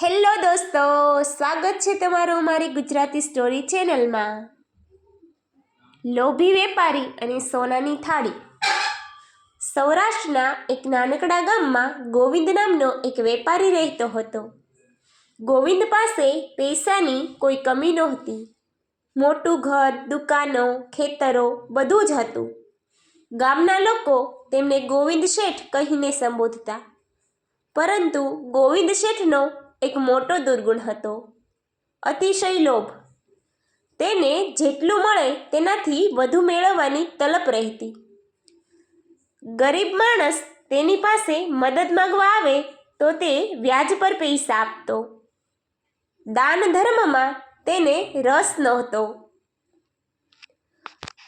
Hello દોસ્તો, સ્વાગત છે તમારું મારી ગુજરાતી સ્ટોરી ચેનલમાં। લોભી વેપારી અને સોનાની થાળી। સૌરાષ્ટ્રના એક નાનકડા ગામમાં ગોવિંદ નામનો એક વેપારી રહેતો હતો। ગોવિંદ પાસે પૈસાની કોઈ કમી નહોતી। મોટું ઘર, દુકાનો, ખેતરો બધું જ હતું। ગામના લોકો તેમને ગોવિંદ શેઠ કહીને સંબોધતા, પરંતુ ગોવિંદ શેઠનો એક મોટો દુર્ગુણ હતો, અતિશય લોભ। તેને જેટલું મળે તેનાથી વધુ મેળવવાની તલપ રહેતી। ગરીબ માણસ તેની પાસે મદદ માંગવા આવે તો તે વ્યાજ પર પૈસા આપતો। દાન ધર્મમાં તેને રસ નહોતો।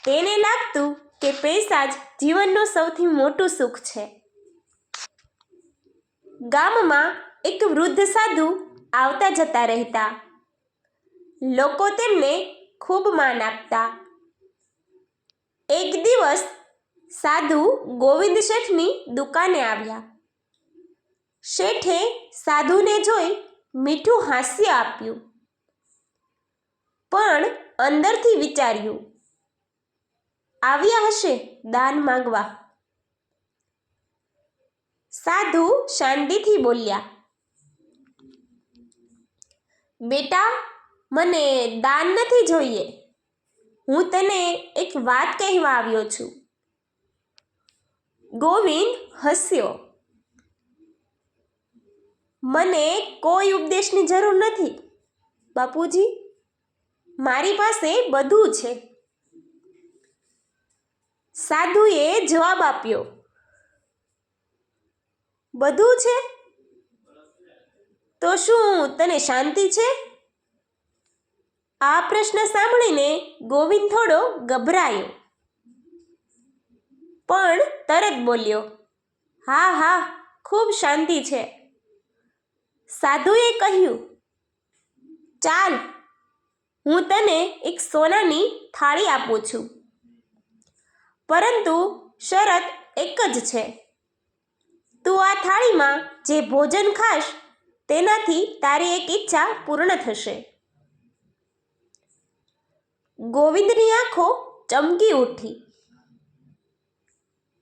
તેને લાગતું કે પૈસા જ જીવનનું સૌથી મોટું સુખ છે। ગામમાં એક વૃદ્ધ સાધુ આવતા જતા રહેતા। લોકો તેમને ખૂબ માન આપતા। એક દિવસ સાધુ ગોવિંદ શેઠની દુકાને આવ્યા। શેઠે સાધુને જોઈ મીઠું હાસ્ય આપ્યું, પણ અંદરથી વિચાર્યું, આવ્યા હશે દાન માંગવા। સાધુ શાંતિથી બોલ્યા, બેટા, મને દાન નથી જોઈએ। હું તને એક વાત કહેવા આવ્યો છું। ગોવિંદ હસ્યો, મને કોઈ ઉપદેશની જરૂર નથી બાપુજી, મારી પાસે બધું છે। સાધુએ જવાબ આપ્યો, બધું છે તો શું તને શાંતિ છે? આ પ્રશ્ન સાંભળીને ગોવિંદ થોડો ગભરાયો, પણ તરત બોલ્યો, હા હા, ખૂબ શાંતિ છે। સાધુએ કહ્યું, ચાલ, હું તને એક સોનાની થાળી આપું છું, પરંતુ શરત એક જ છે। તું આ થાળીમાં જે ભોજન ખાશ તેનાથી તારી એક ઈચ્છા પૂર્ણ થશે। ગોવિંદની આંખો ચમકી ઉઠી,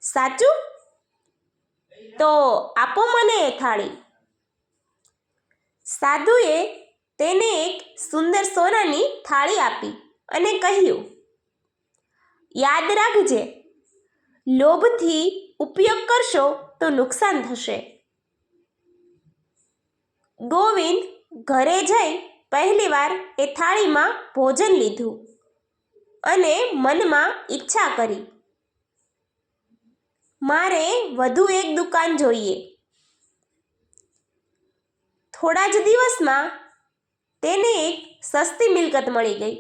સાચું? તો આપો મને એ થાળી। સાધુએ તેને એક સુંદર સોનાની થાળી આપી અને કહ્યું, યાદ રાખજે, લોભથી ઉપયોગ કરશો તો નુકસાન થશે। ગોવિંદ ઘરે જઈ પહેલીવાર એ થાળીમાં ભોજન લીધું અને મનમાં ઈચ્છા કરી, મારે વધુ એક દુકાન જોઈએ। થોડા જ દિવસમાં તેને એક સસ્તી મિલકત મળી ગઈ।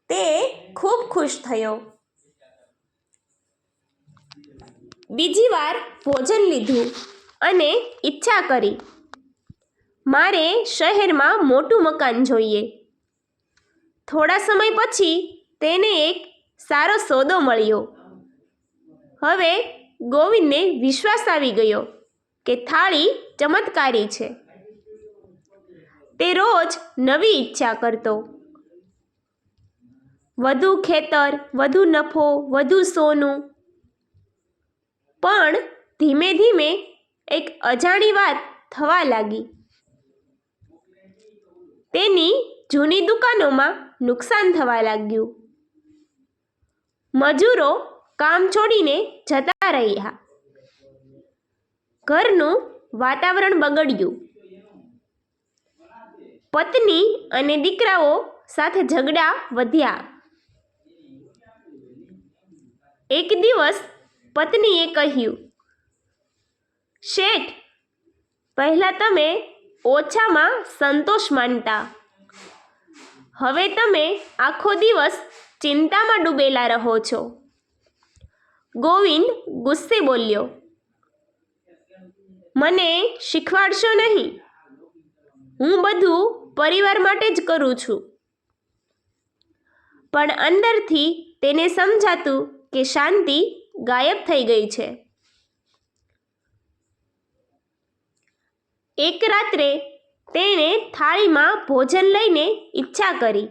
તે ખૂબ ખુશ થયો। બીજી વાર ભોજન લીધું અને ઈચ્છા કરી, મારે શહેરમાં મોટું મકાન જોઈએ। થોડા સમય પછી તેને એક સારો સોદો મળ્યો। હવે ગોવિંદને વિશ્વાસ આવી ગયો કે થાળી ચમત્કારી છે। તે રોજ નવી ઈચ્છા કરતો, વધુ ખેતર, વધુ નફો, વધુ સોનું। પણ ધીમે ધીમે એક અજાણી વાત થવા લાગી। તેની જૂની દુકાનોમાં નુકસાન થવા લાગ્યું। મજૂરો કામ છોડીને જતા રહ્યા। ઘરનું વાતાવરણ બગડ્યું। પત્ની અને દીકરાઓ સાથે ઝઘડા વધ્યા। એક દિવસ પત્નીએ કહ્યું, શેઠ, પહેલાં તમે ઓછામાં સંતોષ માનતા, હવે તમે આખો દિવસ ચિંતામાં ડૂબેલા રહો છો। ગોવિંદ ગુસ્સે બોલ્યો, મને શીખવાડશો નહીં, હું બધું પરિવાર માટે જ કરું છું। પણ અંદરથી તેને સમજાતું કે શાંતિ ગાયબ થઈ ગઈ છે। એક રાત્રે તેણે થાળીમાં ભોજન લઈને ઈચ્છા કરી,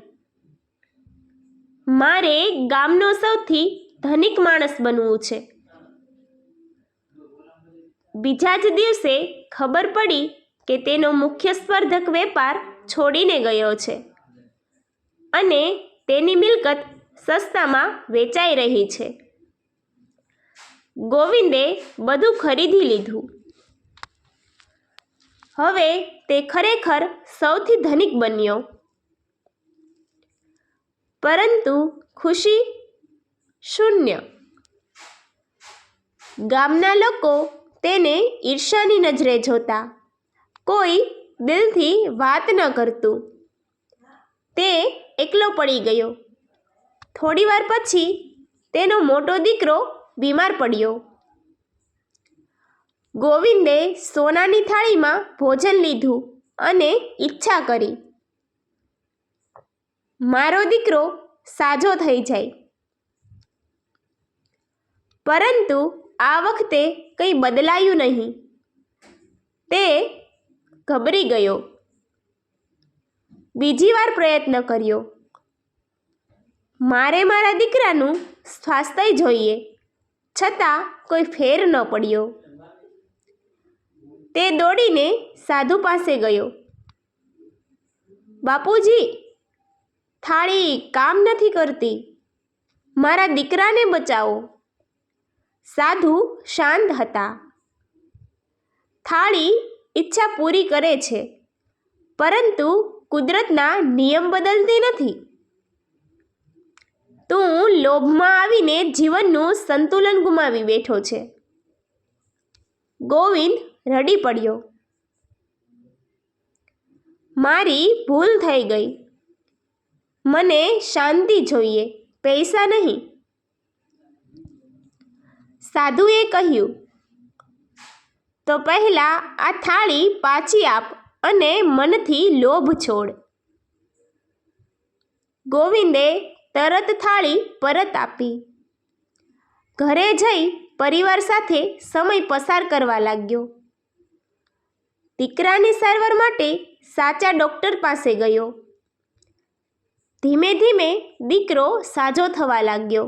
મારે ગામનો સૌથી ધનિક માણસ બનવું છે. બીજા જ દિવસે ખબર પડી કે તેનો મુખ્ય સ્પર્ધક વેપાર છોડીને ગયો છે અને તેની મિલકત સસ્તામાં વેચાઈ રહી છે. ગોવિંદે બધું ખરીદી લીધું. હવે તે ખરેખર સૌથી ધનિક બન્યો, પરંતુ ખુશી શૂન્ય. ગામના લોકો તેને ઈર્ષ્યાની નજરે જોતા. કોઈ દિલથી વાત ન કરતું. તે એકલો પડી ગયો. થોડીવાર પછી તેનો મોટો દીકરો બીમાર પડ્યો. ગોવિંદે સોનાની થાળીમાં ભોજન લીધું અને ઈચ્છા કરી, મારો દીકરો સાજો થઈ જાય. પરંતુ આ વખતે કંઈ બદલાયું નહીં. તે ગભરી ગયો. બીજી વાર પ્રયત્ન કર્યો. મારે મારા દીકરાનું સ્વાસ્થ્ય જોઈએ, છતાં કોઈ ફેર ન પડ્યો. તે દોડીને સાધુ પાસે ગયો. બાપુજી, થાળી કામ નથી કરતી, મારા દીકરાને બચાવો. સાધુ શાંત હતા. થાળી ઈચ્છા પૂરી કરે છે, પરંતુ કુદરતના નિયમ બદલતી નથી. તું લોભમાં આવીને જીવનનું સંતુલન ગુમાવી બેઠો છે. ગોવિંદ રડી પડ્યો. મારી ભૂલ થઈ ગઈ. મને શાંતિ જોઈએ, પૈસા નહીં. સાધુએ કહ્યું, તો પહેલા આ થાળી પાછી આપ અને મનથી લોભ છોડ. ગોવિંદે તરત થાળી પરત આપી. ઘરે જઈ પરિવાર સાથે સમય પસાર કરવા લાગ્યો. દીકરાની સારવાર માટે સાચા ડૉક્ટર પાસે ગયો. ધીમે ધીમે દીકરો સાજો થવા લાગ્યો.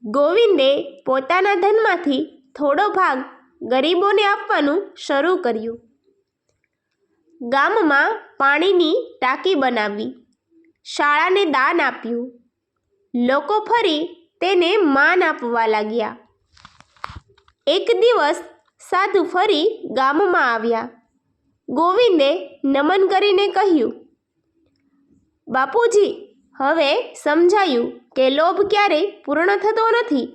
ગોવિંદે પોતાના ધનમાંથી થોડો ભાગ ગરીબોને આપવાનું શરૂ કર્યું. ગામમાં પાણીની ટાંકી બનાવી, શાળાને દાન આપ્યું. લોકો ફરી તેને માન આપવા લાગ્યા. એક દિવસ સાધુ ફરી ગામમાં આવ્યા. ગોવિંદે નમન કરીને કહ્યું, બાપુજી, હવે સમજાયું કે લોભ ક્યારેય પૂર્ણ થતો નથી.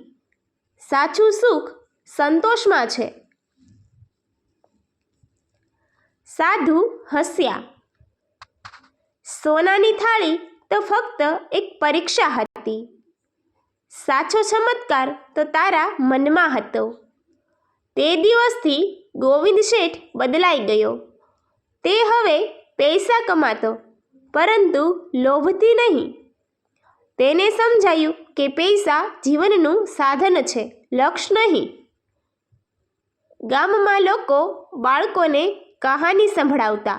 સાચું સુખ સંતોષમાં છે. સાધુ હસ્યા. સોનાની થાળી તો ફક્ત એક પરીક્ષા હતી. સાચો ચમત્કાર તો તારા મનમાં હતો. તે દિવસથી ગોવિંદ શેઠ બદલાઈ ગયો. તે હવે પૈસા કમાતો, પરંતુ લોભથી નહીં. તેને સમજાયું કે પૈસા જીવનનું સાધન છે, લક્ષ્ય નહીં. ગામમાં લોકો બાળકોને કહાની સંભળાવતા.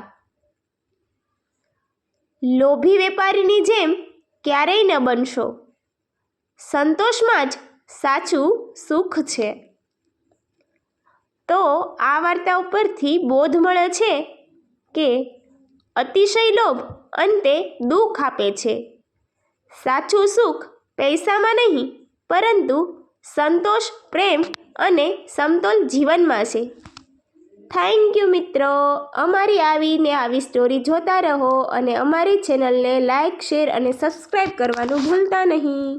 લોભી વેપારીની જેમ ક્યારેય ન બનશો. સંતોષમાં જ સાચું સુખ છે. તો આ વાર્તા ઉપરથી બોધ મળે છે કે અતિશય લોભ અંતે દુઃખ આપે છે. સાચું સુખ પૈસામાં નહીં, પરંતુ સંતોષ, પ્રેમ અને સમતોલ જીવનમાં છે. થેન્ક યુ મિત્રો. અમારી આવી સ્ટોરી જોતા રહો અને અમારી ચેનલને લાઇક, શેર અને સબસ્ક્રાઈબ કરવાનું ભૂલતા નહીં.